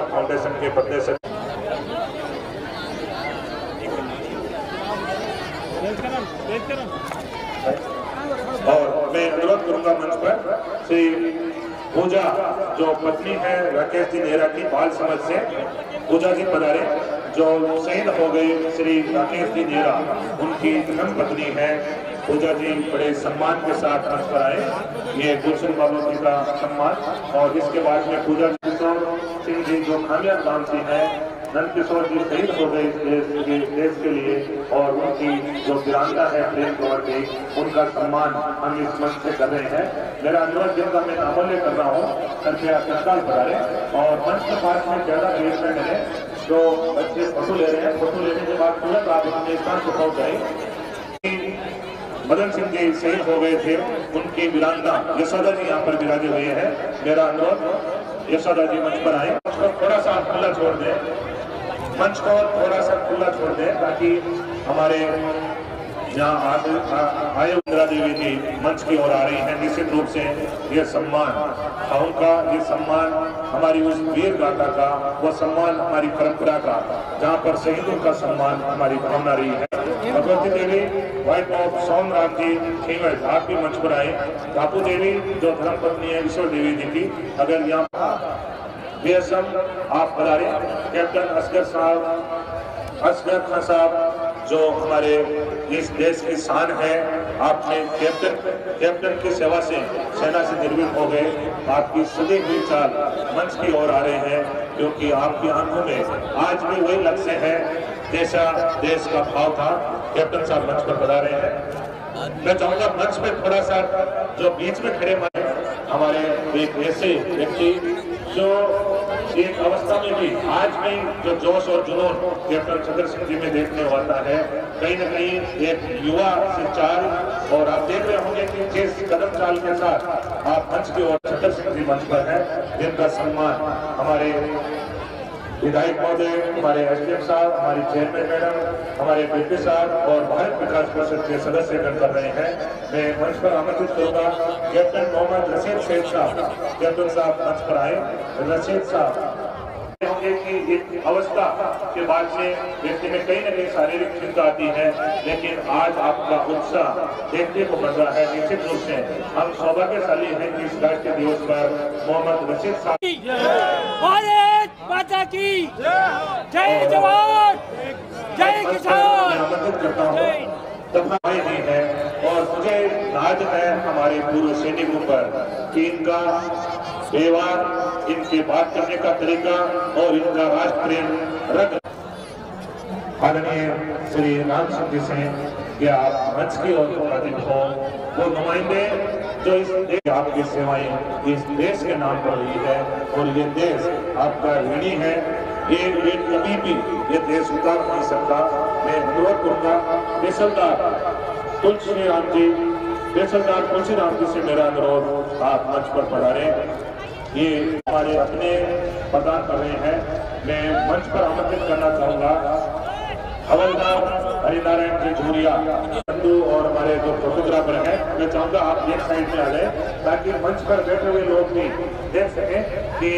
Foundation के पर्दे से और मैं अनुरोध करूंगा मंच पर श्री पूजा जो पत्नी है राकेश जी नेहरा की बाल समाज से पूजा जी पधारे, जो शहीद हो गए श्री राकेश जी नेहरा उनकी धर्म पत्नी है पूजा जी बड़े सम्मान के साथ मंच पर आए। ये गुलशन बाबू जी का सम्मान। और इसके बाद में पूजा सिंह जी जो खामियां मानती है, नंद किशोर जी शहीद हो गए देश के लिए और उनकी जो वीरांगना है प्रेम कंवर की, उनका सम्मान हम इस मंच से कर रहे हैं। मेरा अनुरोध जिनका मैं नामोल्य कर रहा हूँ कृपया तत्काल पधारे और मंच के पास में ज्यादा एंगेजमेंट है। जो बच्चे फोटो ले रहे हैं, फोटो लेने के बाद तुरंत आप अपने स्थान पर पहुंच जाए। मदन सिंह जी शहीद हो गए थे, उनकी वीरांगना यशोदा जी यहाँ पर विराजे हुए हैं। मेरा अनुरोध यशोदा जी मंच पर आए, थोड़ा सा खुला छोड़ दें, मंच को थोड़ा सा खुला छोड़ दें ताकि हमारे यहाँ आए इंदिरा देवी जी मंच की ओर आ रही हैं। निश्चित रूप से ये सम्मान उनका, ये सम्मान हमारी उस वीर गाथा का, वो सम्मान हमारी परंपरा का, जहाँ पर शहीदों का सम्मान हमारी भावना रही है। भगवती देवी वाइफ ऑफ सोम राम जी खेंगड़, आप भी मंच पर आए। बापू देवी जो धर्म पत्नी है ईश्वर देवी जी की, अगर यहाँ आप पधारे। कैप्टन असगर साहब, असगर खान साहब जो हमारे इस देश की शान है, आपने कैप्टन की सेवा से सेना से निर्मित हो गए। आपकी सदी हुई चाल मंच की ओर आ रहे हैं क्योंकि आपकी आंखों में आज भी वही लक्ष्य है जैसा देश का भाव था। कैप्टन साहब मंच पर पधारे हैं। मैं चाहूंगा मंच में थोड़ा सा जो बीच में खड़े हमारे एक ऐसे व्यक्ति जो एक अवस्था में भी आज भी जो जोश और जुनून कैप्टन चंद्र सिंह जी में देखने वाला है, कहीं न कहीं एक युवा से चाल, और आप देख रहे होंगे कि जिस कदम चाल के साथ आप मंच की ओर चंद्र सिंह जी मंच पर है, जिनका सम्मान हमारे विधायक महोदय, हमारे एसडीएम साहब, हमारी चेयरमैन मैडम, हमारे बीपी साहब और भारत विकास परिषद के सदस्य कर रहे हैं। मैं मंच पर आमंत्रित करूंगा कैप्टन मोहम्मद रशीद शेख साहब। कैप्टन साहब मंच पर आए। रशीद साहब होंगे कि एक अवस्था के बाद में व्यक्ति में कहीं न कहीं शारीरिक चिंता आती है, लेकिन आज आपका उत्साह देखने को मिल रहा है। निश्चित रूप से हम सौभाग्यशाली हैं कि इस राष्ट्रीय दिवस पर मोहम्मद रशीद साहब माता की जय जवान जय किसान आमंत्रित करता हूँ। दफाई दी है और मुझे नाज है हमारे पूर्व सैनिकों पर कि इनका व्यवहार, इनके बात करने का तरीका और इनका राष्ट्र प्रेम रग। आदरणीय श्री राम सिंह जी से क्या आप मंच की ओर हो, वो नुमाइंदे जो इस देश आपकी सेवाएं इस देश के नाम पर हुई है और ये देश आपका ऋणी है। ये कभी भी ये देश उतार नहीं सकता। मैं अनुरोध करूंगा बेसलदार तुलसी राम जी, बेसलदार तुलसी राम जी से मेरा अनुरोध, आप मंच पर पधारे। ये हमारे अपने प्रदान कर रहे हैं। मैं मंच पर आमंत्रित करना चाहूंगा हवलदार हरिनारायण जी झूरिया और हमारे जो फोटोग्राफर हैं, मैं चाहूंगा आप एक साइड में आ जाए ताकि मंच पर बैठे हुए लोग भी देख सकें कि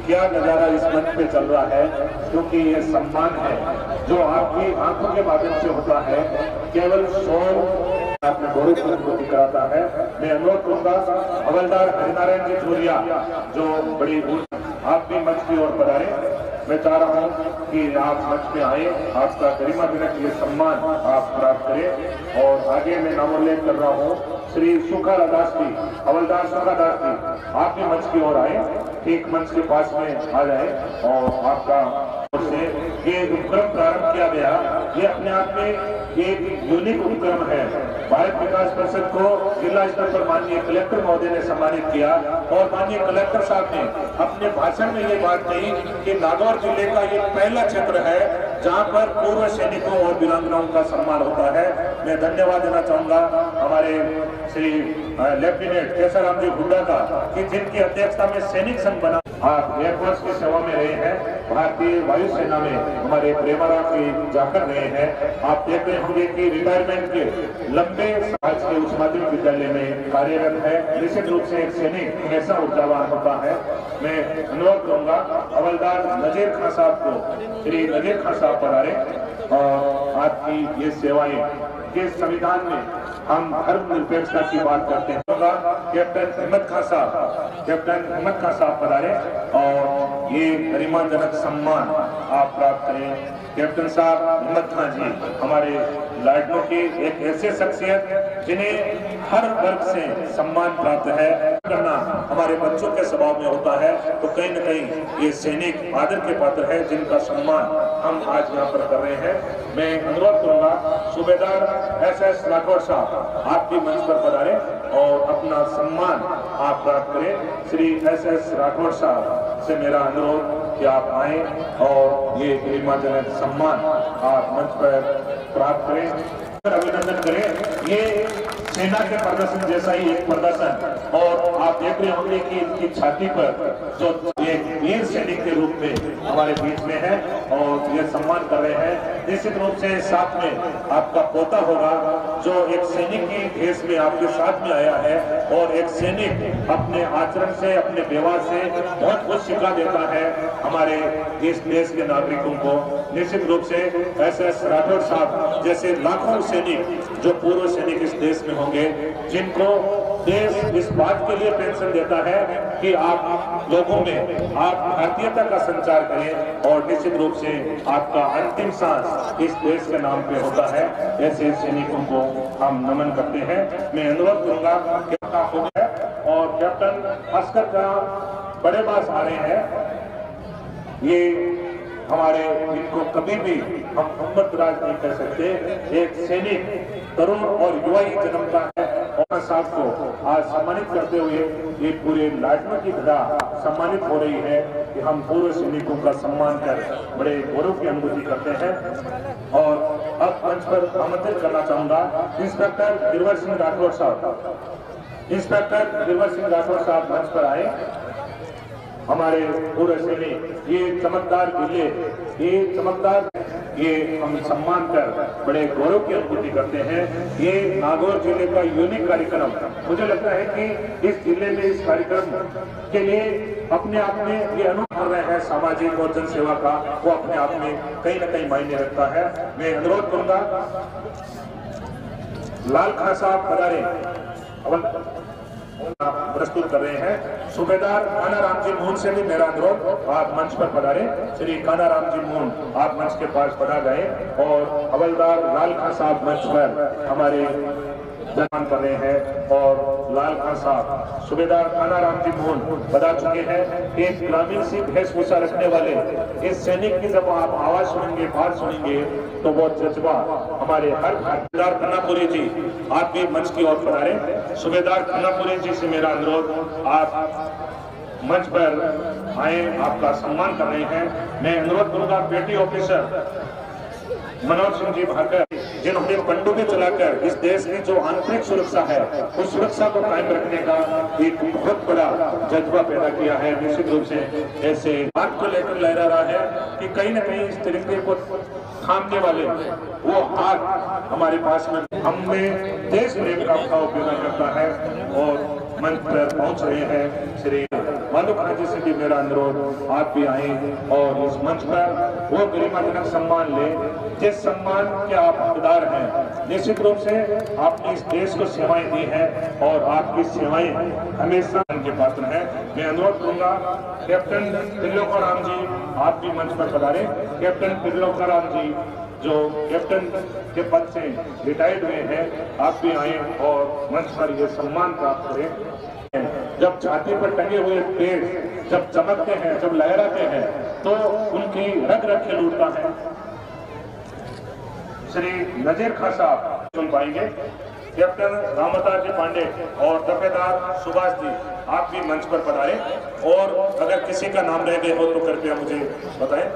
क्या नजारा इस मंच पे चल रहा है, क्योंकि ये सम्मान है जो आपकी आंखों के माध्यम से होता है, केवल आपने गौरव अनुभूति कराता है। मैं अनुरोध करूंगा हवलदार हरिनारायण जी झूरिया जो बड़ी आप भी मंच की ओर पधारे। मैं चाह रहा हूँ कि आप मंच पे आए, आपका गरिमाजनक ये सम्मान आप प्राप्त करें। और आगे मैं नामोल्लेख कर रहा हूँ श्री सुखाला दास जी, हवलदार सुखा दास जी, आप भी मंच की ओर आए, ठीक मंच के पास में आ जाए। और आपका से ये उपक्रम प्रारंभ किया गया, ये अपने आप में एक यूनिक उपक्रम है। भारत विकास परिषद को जिला स्तर पर माननीय कलेक्टर महोदय ने सम्मानित किया और माननीय कलेक्टर साहब ने अपने भाषण में ये बात कही कि नागौर जिले का ये पहला क्षेत्र है जहां पर पूर्व सैनिकों और वीरांगनाओं का सम्मान होता है। मैं धन्यवाद देना चाहूंगा हमारे श्री लेफ्टिनेंट केसराम जी हुड्डा का कि जिनकी अध्यक्षता में सैनिक संघ बना। आप एयरफोर्स की सेवा में रहे हैं, भारतीय वायुसेना में हमारे प्रेमाराम जी जाकर रहे हैं। आप देख रहे होंगे कि रिटायरमेंट के लंबे समाज के उच्च माध्यमिक विद्यालय में कार्यरत है। निश्चित रूप से एक सैनिक हमेशा ऊर्जावान होता है। मैं अनुरोध करूंगा हवलदार नजीर खान साहब को, श्री नजीर खान साहब पधारे और आपकी ये सेवाएं के संविधान में हम धर्म निरपेक्षता की बात करते हैं। कैप्टन हिम्मत खान साहब पधारे और ये गरिमाजनक सम्मान आप प्राप्त करें। कैप्टन साहब हिम्मत खान जी हमारे लाडलों की एक ऐसे शख्सियत जिन्हें हर वर्ग से सम्मान प्राप्त है करना हमारे बच्चों के स्वभाव में होता है, तो कहीं न कहीं ये सैनिक आदर के पात्र है जिनका सम्मान हम आज यहाँ पर कर रहे हैं। मैं अनुरोध करूंगा सूबेदार SS राठौड़ साहब आप भी मंच पर पधारे और अपना सम्मान आप प्राप्त करें। श्री SS राठौड़ साहब से मेरा अनुरोध कि आप आए और ये गरिमाजनक सम्मान आप मंच पर प्राप्त करें, अभिनंदन करें। ये सेना के प्रदर्शन जैसा ही एक प्रदर्शन और आप देख रहे होंगे कि इनकी छाती पर जो एक वीर सैनिक के रूप में हमारे बीच में है और ये सम्मान कर रहे हैं। निश्चित रूप से साथ में आपका पोता होगा जो एक सैनिक की भेष में आपके साथ में आया है और एक सैनिक अपने आचरण से, अपने व्यवहार से बहुत कुछ सिखा देता है हमारे इस देश के नागरिकों को। निश्चित रूप से SS राठौड़ साहब जैसे लाखों सैनिक जो पूर्व सैनिक इस देश में होंगे, जिनको देश इस बात के लिए पेंशन देता है कि आप लोगों में आप भारतीयता का संचार करें और निश्चित रूप से आपका अंतिम सांस इस देश के नाम पे होता है। ऐसे सैनिकों को हम नमन करते हैं। मैं अनुरोध करूंगा और कैप्टन अस्कर का बड़े बास आ रहे हैं। ये हमारे इनको कभी भी हम मोहम्मद राज नहीं कर सकते। एक सैनिक तरुण और युवा ही जन्मता है और साहब को आज सम्मानित करते हुए ये पूरे लाडलों की तरह सम्मानित हो रही है कि हम पूर्व सैनिकों का सम्मान कर बड़े गौरव की अनुभूति करते हैं। और अब मंच पर आमंत्रित करना चाहूंगा इंस्पेक्टर गिरवर सिंह राठौड़ साहब। इंस्पेक्टर गिरवर सिंह राठौड़ साहब मंच पर आए। हमारे पूरे सैनिक ये चमकदार जिले, ये चमकदार ये हम सम्मान कर बड़े गौरव की अनुभूति करते हैं। ये नागौर जिले का यूनिक कार्यक्रम, मुझे लगता है कि इस जिले में इस कार्यक्रम के लिए अपने आप में ये अनुभव कर रहे हैं सामाजिक और जन सेवा का, वो अपने आप में कहीं न कहीं मायने रखता है। मैं अनुरोध करूंगा लाल खान साहब पधारे प्रस्तुत कर रहे हैं। सूबेदार कानाराम जी मोहन से भी मेरा अनुरोध आप मंच पर पधारे। श्री कानाराम जी मोहन आप मंच के पास पधार गए और हवलदार लाल खान साहब मंच पर हमारे सम्मान कर रहे हैं। और लाल खान साहब सूबेदार कानाराम जी मोहन बता चुके हैं कि एक ग्रामीण सी वेशभूषा रखने वाले इस सैनिक की जब आप आवाज सुनेंगे, बात सुनेंगे, तो वो जज्बा हमारे हर सूबेदार खानापुरी जी आप भी मंच की ओर पधारे। सूबेदार खानापुरी जी से मेरा अनुरोध आप मंच पर आए, आपका सम्मान कर रहे हैं। मैं अनुरोध करूंगा पेटी ऑफिसर मनोज सिंह जी भाकर जिन्होंने पनडुब्बी चलाकर इस देश की जो आंतरिक सुरक्षा है उस सुरक्षा को कायम रखने का एक बहुत बड़ा जज्बा पैदा किया है। निश्चित रूप से ऐसे बात को लेकर लहरा रहा है कि कहीं न कहीं इस तिरंगे को थामने वाले वो हाथ हमारे पास में हमें देश प्रेम का भाव पैदा करता है। और मंच पर पहुंच रहे हैं श्री माधव खान जी से भी मेरा अनुरोध आप भी आए और इस मंच पर वो गरिमाजनक सम्मान ले जिस सम्मान के आप हकदार हैं। निश्चित रूप से आपने इस देश को सेवाएं दी हैं और आपकी सेवाएं हमेशा उनके पात्र हैं। मैं अनुरोध करूंगा कैप्टन त्रिलोकाराम जी आप भी मंच पर पधारे। कैप्टन त्रिलोकाराम जी जो कैप्टन के पद से रिटायर्ड हुए हैं, आप भी आए और मंच पर ये सम्मान प्राप्त करें। जब छाती पर टंगे हुए पेड़ जब चमकते हैं, जब लहराते हैं, तो उनकी रग रग के लूटता है। श्री नजीर खान साहब सुन पाएंगे। कैप्टन रामदास जी पांडे और दफेदार सुभाष जी आप भी मंच पर पधारे और अगर किसी का नाम रह गए हो तो कृपया मुझे बताएं।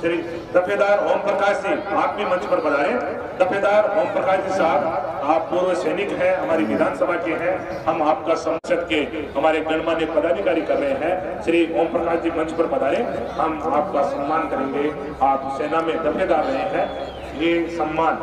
श्री दफेदार ओम प्रकाश जी आप भी मंच पर पधारे। दफेदार ओम प्रकाश जी साहब आप पूर्व सैनिक हैं, हमारी विधानसभा के हैं, हम आपका संसद के हमारे गणमान्य पदाधिकारी कर रहे हैं। श्री ओम प्रकाश जी मंच पर पधारे, हम आपका सम्मान करेंगे। आप सेना में दफेदार रहे हैं, ये सम्मान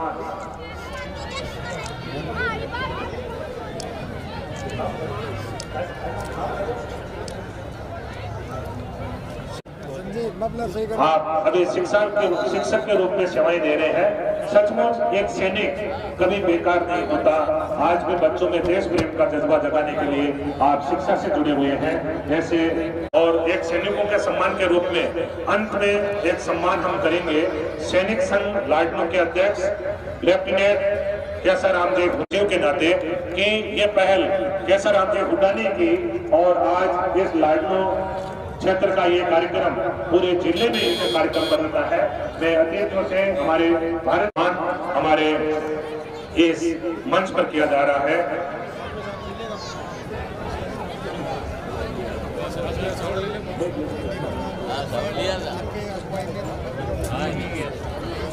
आप अभी शिक्षक के रूप में सेवाएं दे रहे हैं। सचमुच एक सैनिक कभी बेकार नहीं होता। आज भी बच्चों में देश प्रेम का जज्बा जगाने के लिए आप शिक्षा से जुड़े हुए हैं ऐसे। और एक सैनिकों के सम्मान के रूप में अंत में एक सम्मान हम करेंगे सैनिक संघ लाडनों के अध्यक्ष लेफ्टिनेंट केसरराम जी हुड्डा के नाते कि ये पहल केसरराम जी हुड्डा ने की और आज इस लाडनों क्षेत्र का ये कार्यक्रम पूरे जिले में ये कार्यक्रम बनता है। मैं अतिथियों से हमारे भारत हमारे इस मंच पर किया जा रहा है।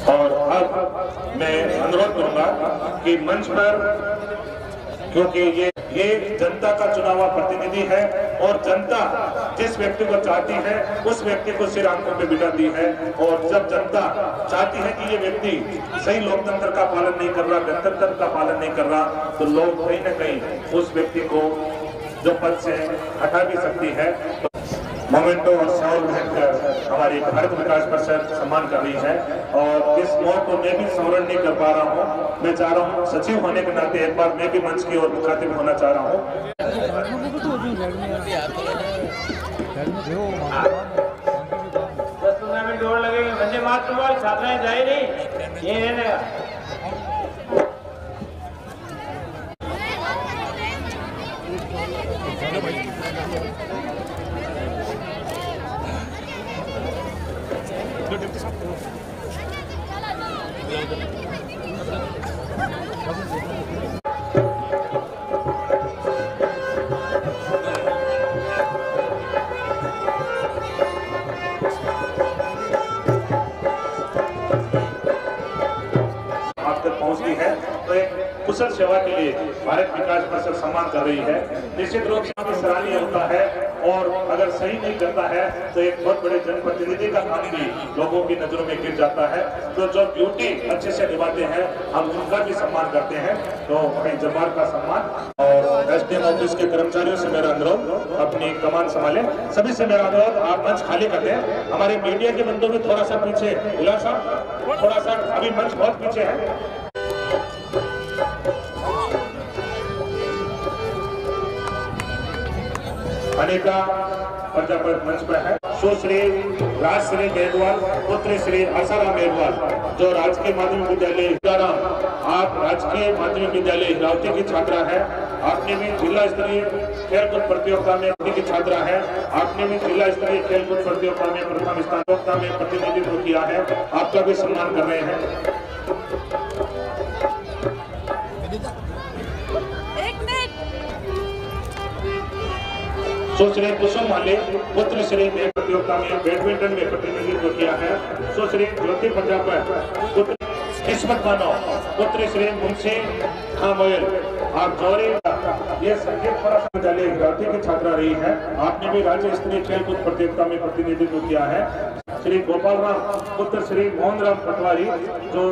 और अब मैं अनुरोध करूंगा कि मंच पर, क्योंकि ये जनता का चुना हुआ प्रतिनिधि है और जनता जिस व्यक्ति को चाहती है उस व्यक्ति को सिर आंखों पे बिठाती है। और जब जनता चाहती है कि ये व्यक्ति सही लोकतंत्र का पालन नहीं कर रहा, गणतंत्र का पालन नहीं कर रहा, तो लोग कहीं न कहीं उस व्यक्ति को जो पद से हटा भी सकती है। मोमेंटो और सौर भेंटकर हमारी भारत विकास परिषद सम्मान कर रही है और इस मौके को मैं भी स्मरण नहीं कर पा रहा हूँ। मैं चाह रहा हूँ सचिव होने के नाते एक बार मैं भी मंच की ओर मुखातिब होना चाह रहा हूँ। दौड़ लगेगी, वंदे मातरम छात्राएं जाए नहीं, ये है पहुंचती है तो एक कुशल सेवा के लिए भारत विकास परिषद सम्मान कर रही है। निश्चित रूप से सराहनीय होता है और अगर सही नहीं करता है तो एक बहुत बड़े जनप्रतिनिधि का काम भी लोगों की नजरों में गिर जाता है। तो जो ड्यूटी अच्छे से निभाते हैं हम उनका भी सम्मान करते हैं। तो हमें जमार का सम्मान और एसडीएम ऑफिस के कर्मचारियों से मेरा अनुरोध अपनी कमान संभाले। सभी से मेरा अनुरोध आप मंच खाली कर दें। हमारे मीडिया के बंधु भी थोड़ा सा पीछे, थोड़ा सा अभी मंच बहुत पीछे है। अनेका प्रजापति मंच पर है। सुश्री राजश्री मेघवाल पुत्री श्री आसाराम मेघवाल जो राजकीय माध्यमिक विद्यालय आप राजकीय माध्यमिक विद्यालय हिरावती की छात्रा है। आपने भी जिला स्तरीय खेलकूद प्रतियोगिता में की छात्रा है। आपने भी जिला स्तरीय खेलकूद प्रतियोगिता में प्रथम स्थान में प्रतिनिधित्व किया है। आपका भी सम्मान कर रहे हैं। सुश्री कुसुम माली पुत्र श्री प्रतियोगिता में बैडमिंटन में प्रतिनिधित्व किया है। सुश्री ज्योति प्रजापति पुत्र किस्मत मानव पुत्र श्री मुंशी खामोयल आप जौहरी ये संगीत विद्यालय हिरावती की छात्रा रही है। आपने भी राज्य स्तरीय खेलकूद प्रतियोगिता में प्रतिनिधित्व किया है। श्री गोपाल राम पुत्र श्री मोहन राम पटवारी जो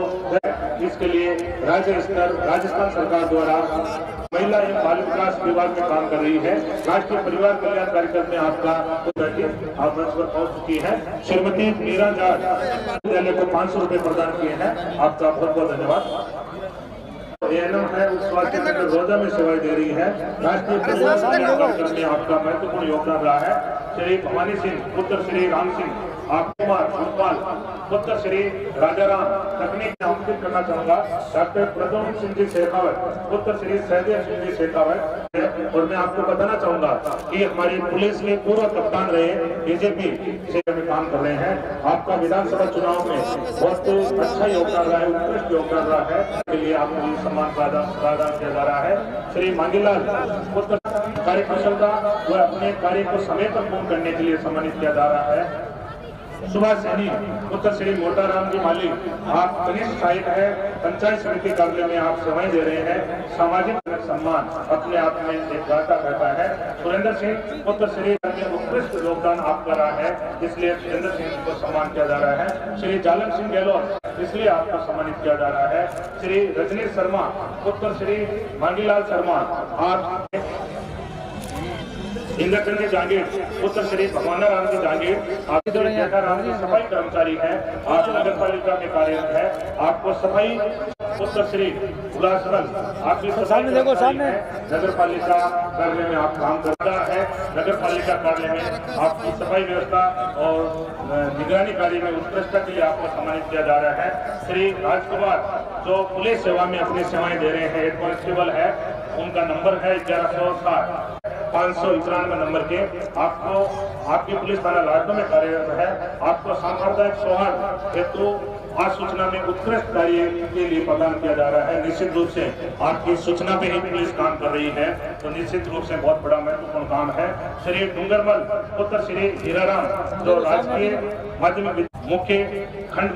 इसके लिए राज्य स्तर राजस्थान सरकार द्वारा महिला एवं बाल विकास विभाग में काम कर रही है। राष्ट्रीय परिवार कल्याण कार्यक्रम में आपका आप मंच पर पहुंच चुकी है। श्रीमती मीरा जाट विद्यालय को 500 रुपए प्रदान किए हैं। आपका बहुत बहुत धन्यवाद। एएनएम है उस स्वास्थ्य केंद्र रोजा में सेवाएं दे रही है। राष्ट्रीय परिवार कल्याण कार्यक्रम में आपका महत्वपूर्ण योगदान रहा है। श्री भवानी सिंह पुत्र श्री राम सिंह आप कुमार भोपाल पुत्र श्री राजाराम तकनीक में आमंत्रित करना चाहूंगा। डॉक्टर प्रद्युम्न सिंह जी शेखावत पुत्र श्री सहदेव सिंह जी शेखावत। और मैं आपको बताना चाहूंगा कि हमारी पुलिस में पूर्व कप्तान रहे बीजेपी से में काम कर रहे हैं। आपका विधानसभा चुनाव में बहुत अच्छा योगदान रहा है, उत्कृष्ट योगदान रहा है। इसके लिए आपको सम्मान प्रदान किया जा रहा है। श्री मांगीलाल पुत्र कार्यकुशलता व अपने कार्य को समय पर पूर्ण करने के लिए सम्मानित किया जा रहा है। सुभाष सैनी पुत्र श्री मोटाराम जी माली, आप कनिष्ठ सहायक है पंचायत समिति कार्यालय में आप सेवाएं दे रहे हैं। सामाजिक सम्मान अपने आप में एक गाथा कहता है। सुरेंद्र सिंह पुत्र श्री में उत्कृष्ट योगदान आपका रहा है, इसलिए सुरेंद्र सिंह को सम्मान किया जा रहा है। श्री जालन सिंह गहलोत, इसलिए आपको सम्मानित किया जा रहा है। श्री रजनीश शर्मा पुत्र श्री मांगीलाल शर्मा, आप इंद्रचंद जागीर पुत्र श्री भगवाना राम जी जागीर, आप राम जी सफाई कर्मचारी हैं, आप नगर पालिका में कार्यरत है। आपको सफाई पुत्र श्री उल्लासमल, आप भी सामने देखो, सामने नगर पालिका कार्यालय में आप काम करता है। नगर पालिका कार्यालय में आपकी सफाई व्यवस्था और निगरानी कार्य में उत्कृष्टता के लिए आपको सम्मानित किया जा रहा है। श्री राजकुमार जो पुलिस सेवा में अपनी सेवाएं दे रहे हैं, हेड कांस्टेबल है, उनका नंबर है 1160 591 नंबर के। आपको आपकी पुलिस थाना लाडनों में कार्यरत है। आपको सांप्रदायिक सौहार्द हेतु आज सूचना में उत्कृष्ट कार्य के लिए प्रदान किया जा रहा है। निश्चित रूप से आपकी सूचना पे ही पुलिस काम कर रही है, तो निश्चित रूप से बहुत बड़ा महत्वपूर्ण काम है। श्री डूंगरमल पुत्र श्री हीराराम जो राजकीय माध्यमिक मुख्य खंड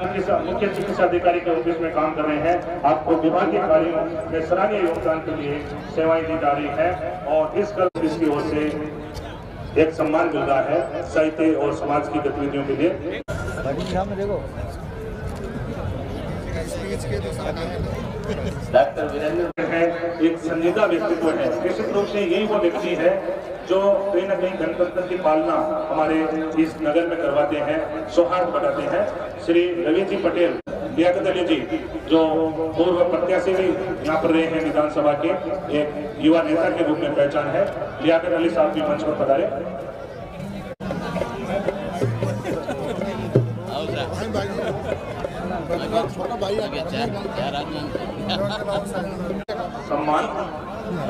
मुख्य चिकित्सा अधिकारी के ऑफिस में काम कर रहे हैं। आपको विभागीय कार्यों में सराहनीय योगदान के लिए सेवाएं दी जा रही है और इस कल इसकी ओर से एक सम्मान मिल रहा है साहित्य और समाज की गतिविधियों के लिए। डॉक्टर वीरेंद्र है एक संजीदा व्यक्तित्व है। निश्चित रूप से यही वो व्यक्ति है जो कहीं न कहीं गणतंत्र की पालना हमारे इस नगर में करवाते हैं, सौहार्द बढ़ाते हैं। श्री रवि जी पटेल लियाकत अली जी जो पूर्व प्रत्याशी भी यहाँ पर रहे हैं विधानसभा के, एक युवा नेता के रूप में पहचान है। लियाकत अली साहब भी मंच पर पधारे। सम्मान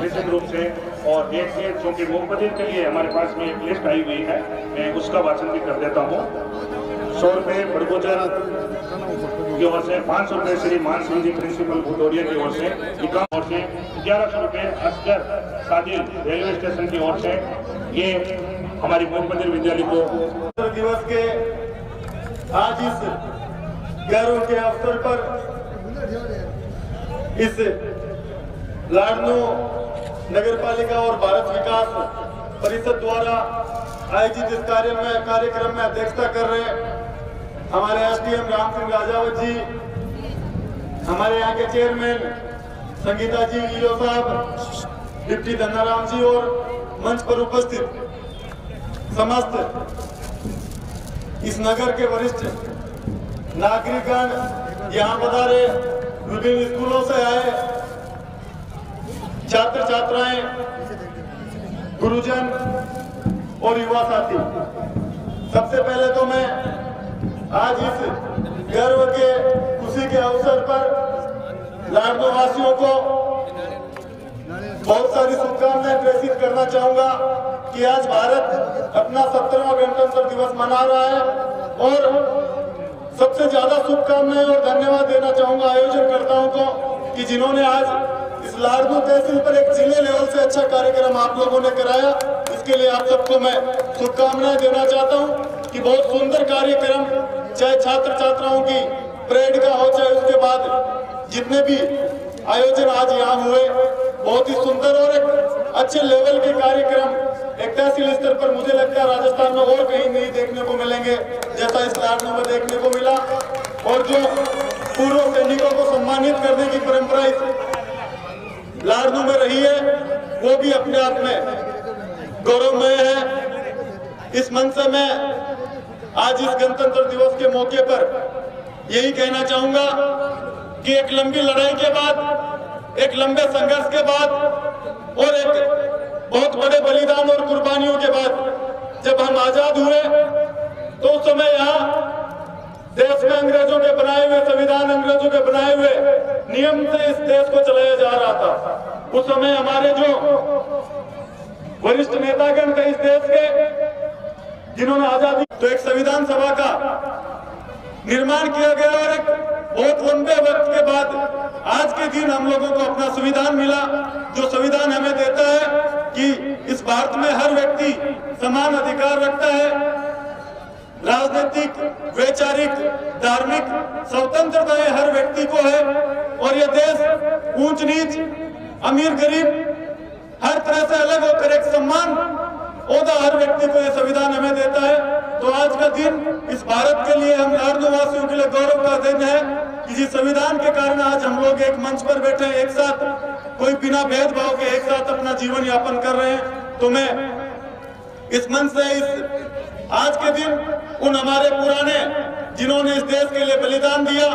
निश्चित रूप से और एक चूंकि मुख्यमंत्री के लिए हमारे पास में एक लिस्ट आई हुई है, मैं उसका वाचन भी कर देता हूँ। 100 रुपये बड़गोजर की ओर से, 500 रुपये श्री मान सिंह जी प्रिंसिपल भुटोरिया की ओर से, 1100 रुपये असगर साजिल रेलवे स्टेशन की ओर से। ये हमारी मुख्यमंत्री विद्यालय को दिवस के आज इस गर्व के अवसर पर इस लाडनू नगर पालिका और भारत विकास परिषद द्वारा आयोजित इस कार्यक्रम में अध्यक्षता कर रहे हमारे एसडीएम राम सिंह राजावत जी, हमारे यहाँ के चेयरमैन संगीता जी लीलो साहब, डिप्टी धन्नाराम जी और मंच पर उपस्थित समस्त इस नगर के वरिष्ठ नागरिकगण, यहाँ पधारे विभिन्न स्कूलों से आए छात्र छात्राएं, गुरुजन और युवा साथी, सबसे पहले तो मैं आज इस गर्व के खुशी के अवसर पर लाडनू वासियों को बहुत सारी शुभकामनाएं प्रेषित करना चाहूंगा कि आज भारत अपना 17वां गणतंत्र दिवस मना रहा है और सबसे ज्यादा शुभकामनाएं और धन्यवाद देना चाहूंगा आयोजनकर्ताओं को कि जिन्होंने आज इस लाडनू तहसील पर एक जिले लेवल से अच्छा कार्यक्रम आप लोगों ने कराया। इसके लिए आप सबको मैं शुभकामनाएं देना चाहता हूं कि बहुत सुंदर कार्यक्रम, चाहे छात्र छात्राओं की परेड का हो, चाहे उसके बाद जितने भी आयोजन आज यहाँ हुए, बहुत ही सुंदर और एक अच्छे लेवल के कार्यक्रम एक तहसील स्तर पर मुझे लगता है राजस्थान में और कहीं नहीं देखने को मिलेंगे जैसा इस लाडनू में देखने को मिला। और जो पूर्व सैनिकों को सम्मानित करने की परंपरा इस लाडनू में रही है, वो भी अपने आप में गौरवमय है। इस मंच से मैं आज इस गणतंत्र दिवस के मौके पर यही कहना चाहूंगा कि एक लंबी लड़ाई के बाद, एक लंबे संघर्ष के बाद और एक बहुत बड़े बलिदान और कुर्बानियों के बाद जब हम आजाद हुए तो उस समय यहाँ देश में अंग्रेजों के बनाए हुए संविधान, अंग्रेजों के बनाए हुए नियम से इस देश को चलाया जा रहा था। उस समय हमारे जो वरिष्ठ नेतागण थे इस देश के, जिन्होंने आजादी, तो एक संविधान सभा का निर्माण किया गया और एक बहुत लंबे वक्त के बाद आज के दिन हम लोगों को अपना संविधान मिला, जो संविधान हमें देता है कि इस भारत में हर व्यक्ति समान अधिकार रखता है, राजनीतिक, वैचारिक, धार्मिक स्वतंत्रताएं हर व्यक्ति को है और यह देश ऊंच नीच, अमीर गरीब हर तरह से अलग होकर एक सम्मान ओहदा हर व्यक्ति को यह संविधान हमें देता है। तो आज का दिन इस भारत के लिए, हम लाडनू वासियों के लिए गौरव का दिन है कि जिस संविधान के कारण आज हम लोग एक मंच पर बैठे हैं, एक साथ, कोई बिना भेदभाव के एक साथ अपना जीवन यापन कर रहे हैं। तो मैं इस मंच से इस आज के दिन उन हमारे पुराने जिन्होंने इस देश के लिए बलिदान दिया,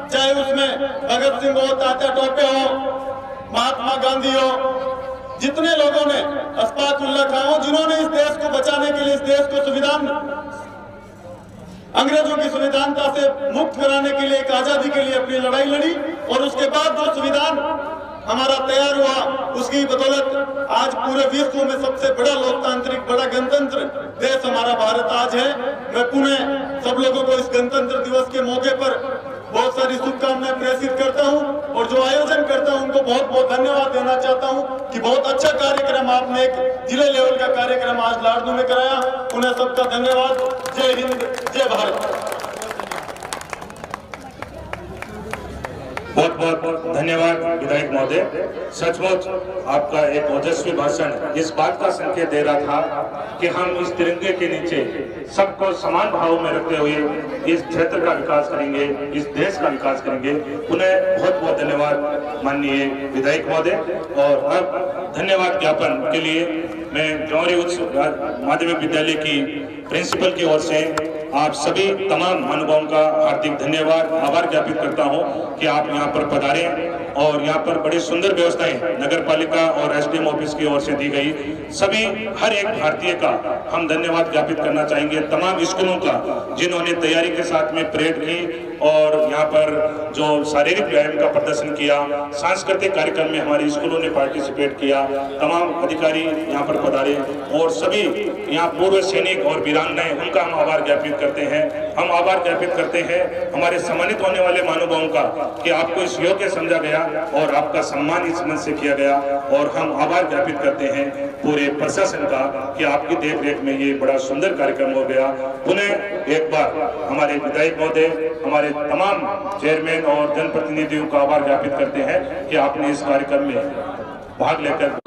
चाहे उसमें भगत सिंह हो, तात्या टोपे हो, महात्मा गांधी हो, जितने लोगों ने, अशफाक उल्लाह खां हो, जिन्होंने इस देश को बचाने के लिए, इस देश को संविधान, अंग्रेजों की संविधानता से मुक्त कराने के लिए, एक आजादी के लिए अपनी लड़ाई लड़ी और उसके बाद जो संविधान हमारा तैयार हुआ, उसकी बदौलत आज पूरे विश्व में सबसे बड़ा लोकतांत्रिक, बड़ा गणतंत्र देश हमारा भारत आज है। मैं पुनः सब लोगों को इस गणतंत्र दिवस के मौके पर बहुत सारी शुभकामनाएं प्रेषित करता हूं और जो आयोजन करता हूं उनको बहुत बहुत धन्यवाद देना चाहता हूं कि बहुत अच्छा कार्यक्रम आपने, एक जिले लेवल का कार्यक्रम आज लाडनू में कराया। उन्हें सबका धन्यवाद। जय हिंद, जय भारत। बहुत बहुत धन्यवाद विधायक महोदय। सचमुच आपका एक ओजस्वी भाषण इस बात का संकेत दे रहा था कि हम इस तिरंगे के नीचे सबको समान भाव में रखते हुए इस क्षेत्र का विकास करेंगे, इस देश का विकास करेंगे। उन्हें बहुत बहुत धन्यवाद माननीय विधायक महोदय। और अब धन्यवाद ज्ञापन के लिए मैं जौहरी उच्च माध्यमिक विद्यालय की प्रिंसिपल की ओर से आप सभी तमाम महानुभावों का हार्दिक धन्यवाद, आभार ज्ञापित करता हूं कि आप यहां पर पधारे और यहां पर बड़ी सुंदर व्यवस्थाएं नगर पालिका और एसडीएम ऑफिस की ओर से दी गई। सभी हर एक भारतीय का हम धन्यवाद ज्ञापित करना चाहेंगे, तमाम स्कूलों का जिन्होंने तैयारी के साथ में परेड की और यहाँ पर जो शारीरिक व्यायाम का प्रदर्शन किया, सांस्कृतिक कार्यक्रम में हमारे स्कूलों ने पार्टिसिपेट किया, तमाम अधिकारी यहाँ पर पधारे और सभी यहाँ पूर्व सैनिक और वीरांगनाएं, उनका हम आभार ज्ञापित करते हैं। हम आभार ज्ञापित करते हैं हमारे सम्मानित होने वाले महानुभावों का कि आपको इस योग्य समझा गया और आपका सम्मान इस मंच से किया गया। और हम आभार ज्ञापित करते हैं पूरे प्रशासन का कि आपकी देखरेख में ये बड़ा सुंदर कार्यक्रम हो गया। पुनः एक बार हमारे विधायक महोदय, हमारे तमाम चेयरमैन और जनप्रतिनिधियों का आभार ज्ञापित करते हैं कि आपने इस कार्यक्रम में भाग लेकर